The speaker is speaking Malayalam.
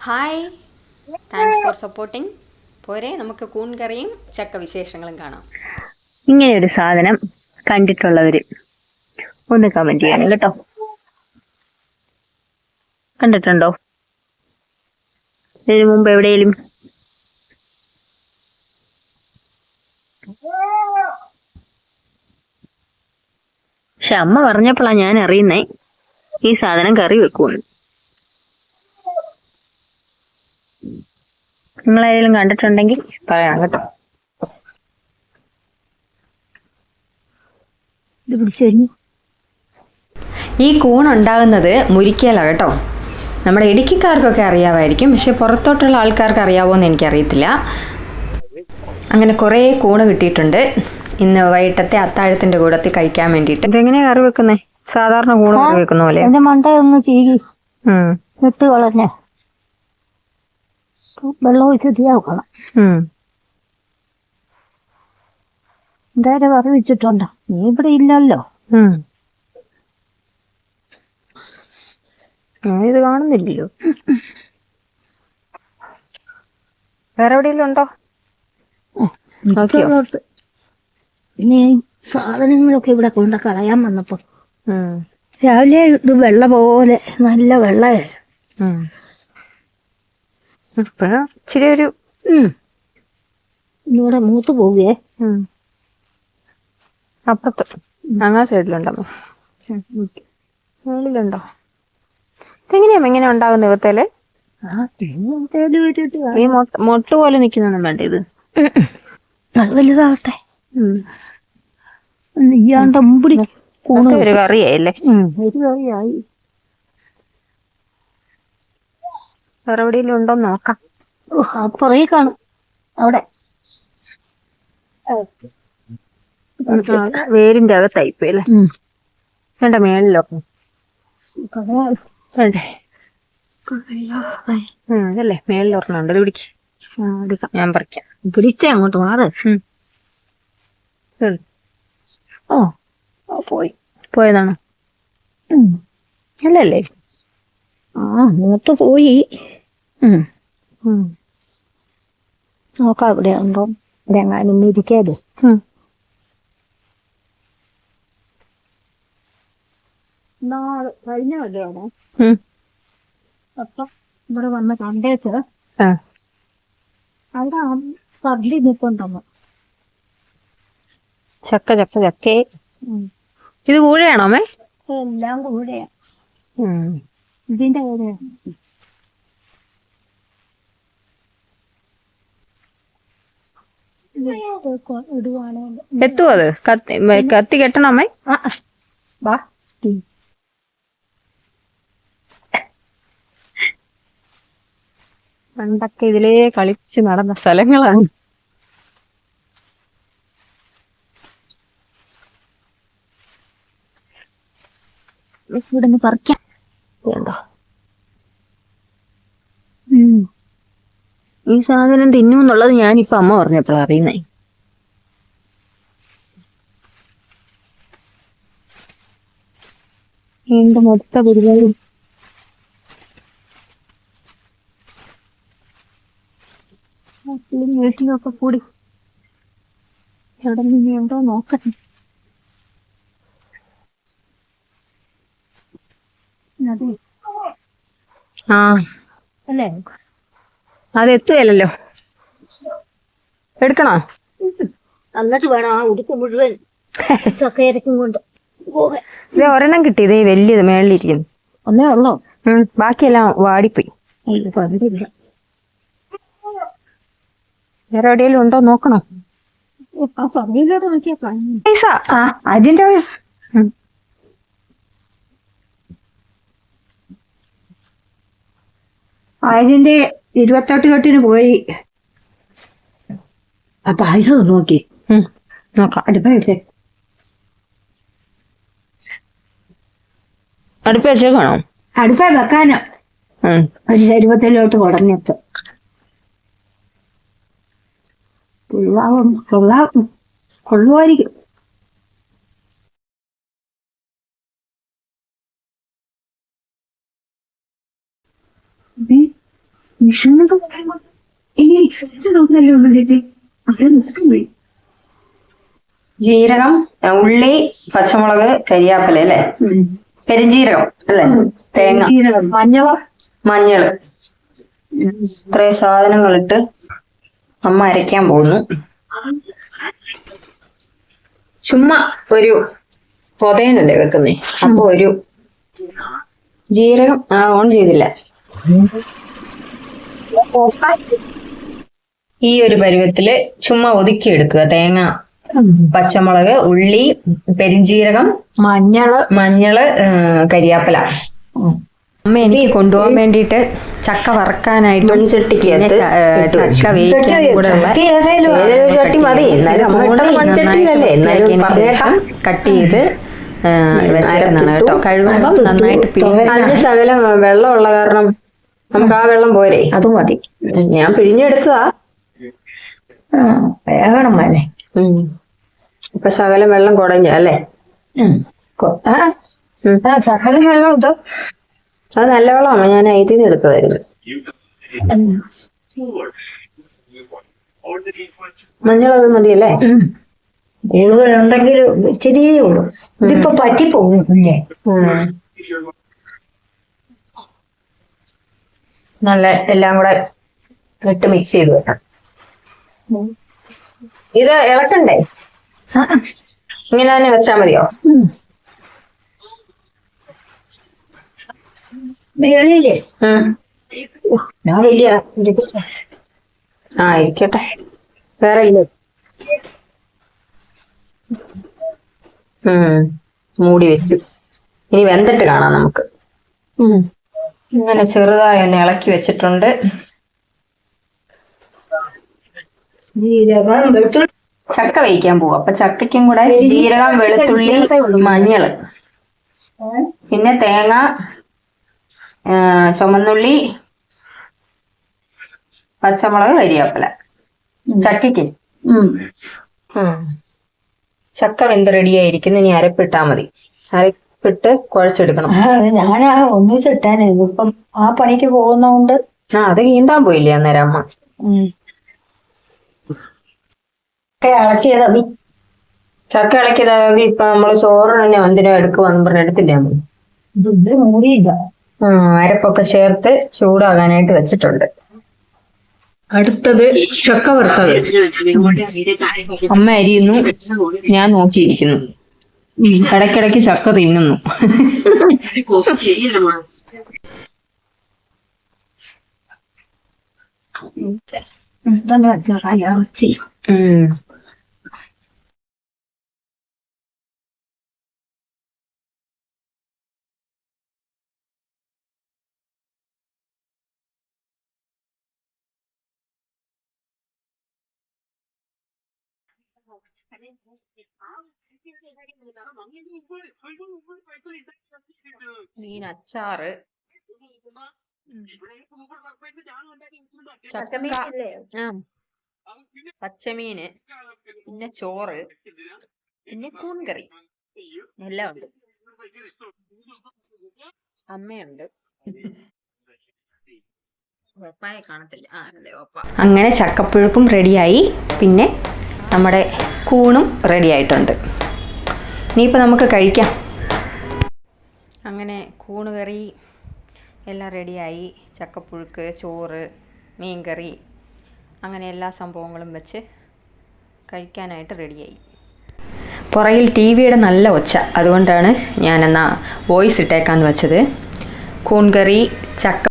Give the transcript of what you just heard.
Hi, thanks for supporting. പോരെ, നമുക്ക് കൂൺ കറിയും ചക്ക വിശേഷങ്ങളും കാണാം. ഇങ്ങനെയൊരു സാധനം കണ്ടിട്ടുള്ളവര് ഒന്ന് കമന്റ് ചെയ്യണം കേട്ടോ. കണ്ടിട്ടുണ്ടോ ഇതിനു മുമ്പ് എവിടെയും? പക്ഷെ അമ്മ പറഞ്ഞപ്പോഴാ ഞാൻ അറിയുന്നേ ഈ സാധനം കറി വെക്കുമെന്ന്. നിങ്ങളേതെങ്കിലും കണ്ടിട്ടുണ്ടെങ്കിൽ പറയണം കേട്ടോ. ഈ കൂൺ ഉണ്ടാകുന്നത് മുരിക്കയിലാണ് കേട്ടോ. നമ്മുടെ ഇടുക്കിക്കാർക്കൊക്കെ അറിയാമായിരിക്കും, പക്ഷെ പുറത്തോട്ടുള്ള ആൾക്കാർക്ക് അറിയാവോ എന്ന് എനിക്കറിയത്തില്ല. അങ്ങനെ കുറേ കൂണ് കിട്ടിയിട്ടുണ്ട് ഇന്ന് വൈകിട്ടത്തെ അത്താഴത്തിന്റെ കൂടത്തിൽ കഴിക്കാൻ വേണ്ടിയിട്ട്. ഇതെങ്ങനെയാ കറി വെക്കുന്നേ? സാധാരണ കൂണ് കറി വെക്കുന്ന പോലെ? എന്റെ മണ്ട ഒന്ന് ചീകി ഇട്ട് കളഞ്ഞ വെള്ളം ഒഴിച്ച് തീയാക്കണം. എന്തായാലും കറി വെച്ചിട്ടുണ്ടോ? നീ ഇവിടെ ഇല്ലല്ലോ. ഇത് കാണുന്നില്ലല്ലോ. വേറെ എവിടെയെങ്കിലും ഉണ്ടോ? നീ സാധനങ്ങളൊക്കെ ഇവിടെ കൊണ്ട് കളയാൻ വന്നപ്പോ രാവിലെ ഇത് വെള്ള പോലെ നല്ല വെള്ളമായിരുന്നു. ഇച്ചിരി ഒരു ഇവിടെ മൂത്ത് പോവുകയെ. അപ്പുറത്ത് അങ്ങാ സൈഡിലുണ്ടോ? മുകളിലുണ്ടോ? ഇതെങ്ങനെയാ ഇങ്ങനെ ഉണ്ടാകുന്ന വിധത്തില്? ഈ മൊട്ട് പോലെ നിക്കുന്നൊന്നും വേണ്ട ഇത്. അത് വലുതാവട്ടെ. ഇയാണ്ട് മുമ്പിടി ഒരു കറിയായില്ലേ? ഒരു കറിയായി. വേറെ എവിടെയെങ്കിലും ഉണ്ടോ നോക്കാം. പുറകെ കാണും അവിടെ. വേരിന്റെ അകത്തായിപ്പോയില്ലേ? വേണ്ട മേളിലോ? വേണ്ടേ? അതല്ലേ മേളിലൊരെണ്ണുണ്ട്. ഇത് പിടിക്ക്. എടുക്കാം, ഞാൻ പറിക്കാം. പിടിച്ചേ അങ്ങോട്ട് മാറ്. ഓ പോയതാണോ? അല്ലല്ലേ? മൂത്ത് പോയി. നോക്കാം ഇവിടെ ഉണ്ടോ. ഇതെങ്ങാനും ഇരിക്കാതെ. കഴിഞ്ഞല്ലേ അവിടെ അപ്പൊ ഇവിടെ വന്ന് കണ്ടേച്ച് അവിടെ സദ്യ നിൽപ്പുണ്ടെന്ന്. ചക്ക ഇത് കൂടെയാണോ അമ്മേ? എല്ലാം കൂടെയാ. ഇതിന്റെ കൂടെയാണ്. എത്തുവോ അത്? കത്തി കെട്ടണോ അമ്മേ? വാ. പണ്ടൊക്കെ ഇതിലേ കളിച്ച് നടന്ന സ്ഥലങ്ങളാണ്. ഇവിടെ നിന്ന് പറിക്കാം. വേണ്ടോ? ഈ സാധനം തിന്നൂന്നുള്ളത് ഞാനിപ്പോ അമ്മ പറഞ്ഞപ്പോഴാ അറിയുന്നേ. വീണ്ടും അടുത്ത പരിപാടി. വീട്ടിലൊക്കെ കൂടി എവിടെ നിന്നുണ്ടോ നോക്കട്ടെ. അതെ അല്ലേ? അതെത്തുകയല്ലോ. എടുക്കണോ? എന്നിട്ട് വേണം ആ ഉടുപ്പ് മുഴുവൻ ചക്കയരക്കും കൊണ്ട് പോകാൻ. ഇത് ഒരെണ്ണം കിട്ടി. ഇതേ വലിയത് മേളിലിരിക്കുന്നു. ഒന്നേ ഉള്ളോ? ബാക്കിയെല്ലാം വാടിപ്പോയി. വേറെ എവിടെയെങ്കിലും ഉണ്ടോ നോക്കണോ? ആ സദ്യയിലോട്ട് നോക്കിയാ പൈസ അതിന്റെ അതിന്റെ 28 കെട്ടിന് പോയി. അപ്പൊ പൈസ നോക്കി നോക്കാം. അടുപ്പല്ലേ? അടുപ്പ് വെച്ചേക്കാണോ? അടുപ്പ വെക്കാനോ? ഒരു ശരീരത്തിലോട്ട് കുടഞ്ഞിട്ട് കൊള്ളുമായിരിക്കും. ജീരകം, ഉള്ളി, പച്ചമുളക്, കരിയാപ്പില അല്ലേ? പെരുംജീരകം അല്ലേ? തേങ്ങ, മഞ്ഞള് ഇത്രയും സാധനങ്ങളിട്ട് അമ്മ അരയ്ക്കാൻ പോകുന്നു. ചുമ്മാ ഒരു പൊതയനല്ലേ വെക്കുന്നേ, അപ്പൊ ഒരു ജീരകം ഓൺ ചെയ്തില്ല. ഈ ഒരു പരുവത്തില് ചുമ്മാ ഒതുക്കി എടുക്കുക. തേങ്ങ, പച്ചമുളക്, ഉള്ളി, പെരിഞ്ജീരകം, മഞ്ഞള്, കരിയാപ്പില. അമ്മ എനിക്ക് കൊണ്ടുപോകാൻ വേണ്ടിട്ട് ചക്ക വറക്കാനായിട്ട് മൺചട്ടിക്ക് ചക്ക വേവിക്കാൻ കൂടെ ചട്ടി മതി. കട്ട് ചെയ്ത് വെച്ചേക്കുന്നതാണ് കേട്ടോ. കഴുകുമ്പം നന്നായിട്ട് അതിന് ശകലം വെള്ളമുള്ള കാരണം നമുക്ക് ആ വെള്ളം പോരെ, അത് മതി. ഞാൻ പിഴിഞ്ഞെടുത്തതാ, വേഗണം അല്ലേ. ഇപ്പൊ ശകലം വെള്ളം കുടഞ്ഞ അല്ലേ? ശകലം വെള്ളം ഇതോ, അത് നല്ല വെള്ളമാണ്. ഞാൻ ഇതിൽ നിന്ന് എടുത്തതായിരുന്നു. മഞ്ഞളത് മതിയല്ലേ? കൂടുതലുണ്ടെങ്കിൽ ഇച്ചിരിയേ ഉള്ളൂ. ഇതിപ്പോ പറ്റിപ്പോകും കുഞ്ഞെ. നല്ല എല്ലാം കൂടെ ഇട്ട് മിക്സ് ചെയ്ത് വെക്കണം. ഇത് ഇളക്കണ്ടേ? ഇങ്ങനെ തന്നെ വെച്ചാ മതിയോ? മേളില്ലേ? ഞാൻ വലിയ ഇരിക്കട്ടെ, വേറെ ഇല്ലേ? മൂടി വെച്ചു. ഇനി വെന്തിട്ട് കാണാം നമുക്ക്. ഇങ്ങനെ ചെറുതായി ഒന്ന് ഇളക്കി വെച്ചിട്ടുണ്ട്. ചക്ക വേവിക്കാൻ പോവാ. അപ്പൊ ചക്കയ്ക്കും കൂടെ ജീരകം, വെളുത്തുള്ളി, മഞ്ഞള്, പിന്നെ തേങ്ങ, ചുമന്നുള്ളി, പച്ചമുളക്, കരിയാപ്പില. ചക്കയ്ക്ക് ചക്ക വെന്ത് റെഡിയായിരിക്കുന്നു. ഇനി അരപ്പിട്ടാ മതി. അരപ്പിട്ട് കുഴച്ചെടുക്കണം. ഞാനാ ഒന്നിച്ചിട്ടാനായിരുന്നു. ഇപ്പം ആ പണിക്ക് പോകുന്നോണ്ട് അത് കീന്താൻ പോയില്ലേ അന്നേരം അമ്മ? ഇളക്കിയതാ ചക്ക ഇളക്കിയതാ. ഇപ്പൊ നമ്മള് ചോറ് തന്നെ എന്തിനോ എടുക്കുവാന്ന് പറഞ്ഞ എടുത്തില്ലേ അമ്മ? മൂടിയില്ല. അരപ്പൊക്കെ ചേർത്ത് ചൂടാകാനായിട്ട് വെച്ചിട്ടുണ്ട്. അടുത്തത് ചക്ക വറുത്തത്. അമ്മ അരിയുന്നു, ഞാൻ നോക്കിയിരിക്കുന്നു. ഇടയ്ക്കിടയ്ക്ക് ചക്ക തിന്നുന്നു. മീൻ അച്ചാറ്, പച്ചമീന്, പിന്നെ ചോറ്, പിന്നെ കൂൺ കറി, എല്ലാം ഉണ്ട്. അമ്മയുണ്ട്. പപ്പായ കാണത്തില്ല. അങ്ങനെ ചക്കപ്പുഴുക്കും റെഡിയായി. പിന്നെ നമ്മുടെ കൂണും റെഡി ആയിട്ടുണ്ട്. ഇനിയിപ്പോൾ നമുക്ക് കഴിക്കാം. അങ്ങനെ കൂണ് കറി എല്ലാം റെഡിയായി. ചക്കപ്പുഴുക്ക്, ചോറ്, മീൻകറി, അങ്ങനെ എല്ലാ സംഭവങ്ങളും വെച്ച് കഴിക്കാനായിട്ട് റെഡിയായി. പുറകിൽ ടി വിയുടെ നല്ല ഒച്ച, അതുകൊണ്ടാണ് ഞാനെന്നാ വോയിസ് ഇട്ടേക്കാന്ന് വെച്ചത്. കൂൺ കറി, ചക്ക